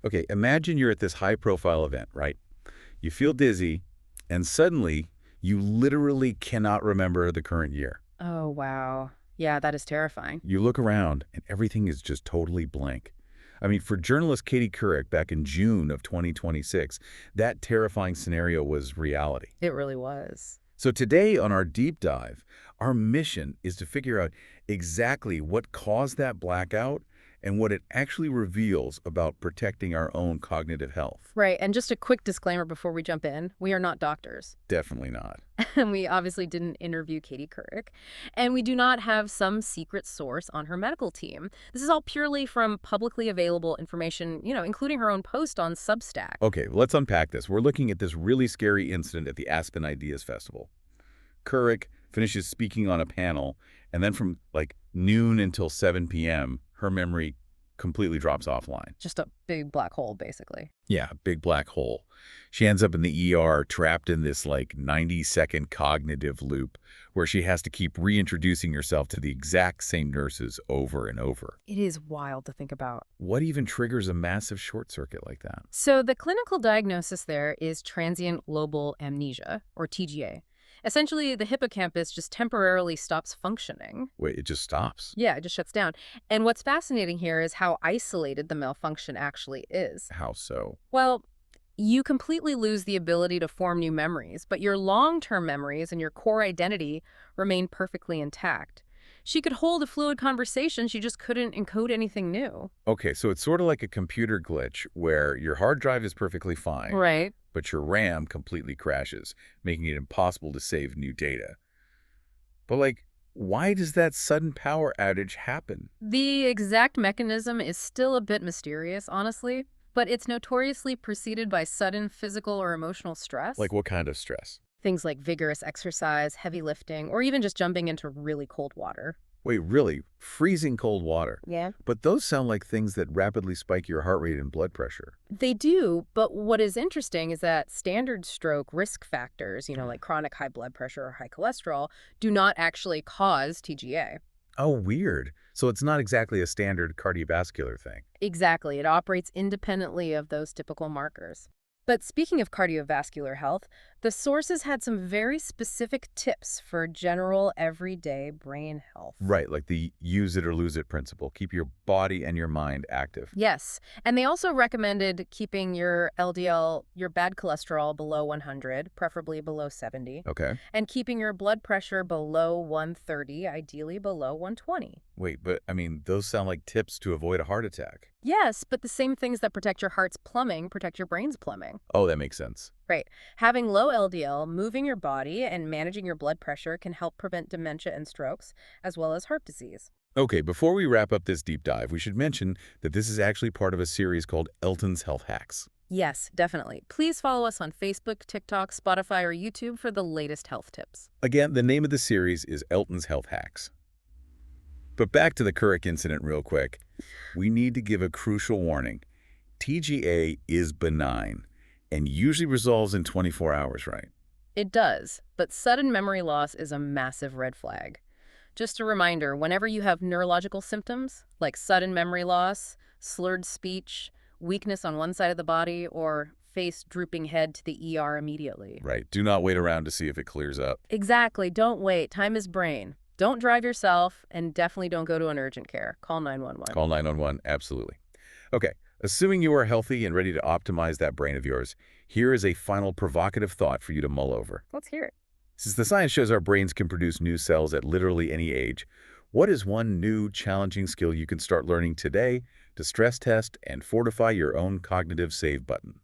Okay, imagine you're at this high-profile event, right? You feel dizzy, and suddenly you literally cannot remember the current year. Oh, wow. Yeah, that is terrifying. You look around, and everything is just totally blank. I mean, for journalist Katie Couric back in June of 2026, that terrifying scenario was reality. It really was. So today on our deep dive, our mission is to figure out exactly what caused that blackout and what it actually reveals about protecting our own cognitive health. Right, and just a quick disclaimer before we jump in. We are not doctors. Definitely not. And we obviously didn't interview Katie Couric. And we do not have some secret source on her medical team. This is all purely from publicly available information, including her own post on Substack. Okay, let's unpack this. We're looking at this really scary incident at the Aspen Ideas Festival. Couric finishes speaking on a panel, and then from like noon until 7 p.m., her memory completely drops offline. Just a big black hole, basically. Yeah, big black hole. She ends up in the ER, trapped in this like 90-second cognitive loop where she has to keep reintroducing herself to the exact same nurses over and over. It is wild to think about. What even triggers a massive short circuit like that? So the clinical diagnosis there is transient global amnesia, or TGA. Essentially, the hippocampus just temporarily stops functioning. Wait, it just stops? Yeah, it just shuts down. And what's fascinating here is how isolated the malfunction actually is. How so? Well, you completely lose the ability to form new memories, but your long-term memories and your core identity remain perfectly intact. She could hold a fluid conversation, she just couldn't encode anything new. Okay, so it's sort of like a computer glitch where your hard drive is perfectly fine, Right. but your RAM completely crashes, making it impossible to save new data. But like, why does that sudden power outage happen? The exact mechanism is still a bit mysterious, honestly, but it's notoriously preceded by sudden physical or emotional stress. Like what kind of stress? Things like vigorous exercise, heavy lifting, or even just jumping into really cold water. Wait, really? Freezing cold water? Yeah. But those sound like things that rapidly spike your heart rate and blood pressure. They do, but what is interesting is that standard stroke risk factors, like chronic high blood pressure or high cholesterol, do not actually cause TGA. Oh, weird. So it's not exactly a standard cardiovascular thing. Exactly. It operates independently of those typical markers. But speaking of cardiovascular health, the sources had some very specific tips for general, everyday brain health. Right, like the use it or lose it principle. Keep your body and your mind active. Yes, and they also recommended keeping your LDL, your bad cholesterol, below 100, preferably below 70, Okay. and keeping your blood pressure below 130, ideally below 120. Wait, but I mean, those sound like tips to avoid a heart attack. Yes, but the same things that protect your heart's plumbing protect your brain's plumbing. Oh, that makes sense. Right. Having low LDL, moving your body, and managing your blood pressure can help prevent dementia and strokes, as well as heart disease. Okay, before we wrap up this deep dive, we should mention that this is actually part of a series called Elton's Health Hacks. Yes, definitely. Please follow us on Facebook, TikTok, Spotify, or YouTube for the latest health tips. Again, the name of the series is Elton's Health Hacks. But back to the Couric incident real quick. We need to give a crucial warning. TGA is benign and usually resolves in 24 hours, right? It does, but sudden memory loss is a massive red flag. Just a reminder, whenever you have neurological symptoms, like sudden memory loss, slurred speech, weakness on one side of the body, or face drooping head to the ER immediately. Right. Do not wait around to see if it clears up. Exactly. Don't wait. Time is brain. Don't drive yourself, and definitely don't go to an urgent care. Call 911. Call 911, absolutely. Okay, assuming you are healthy and ready to optimize that brain of yours, here is a final provocative thought for you to mull over. Let's hear it. Since the science shows our brains can produce new cells at literally any age, what is one new, challenging skill you can start learning today to stress test and fortify your own cognitive save button?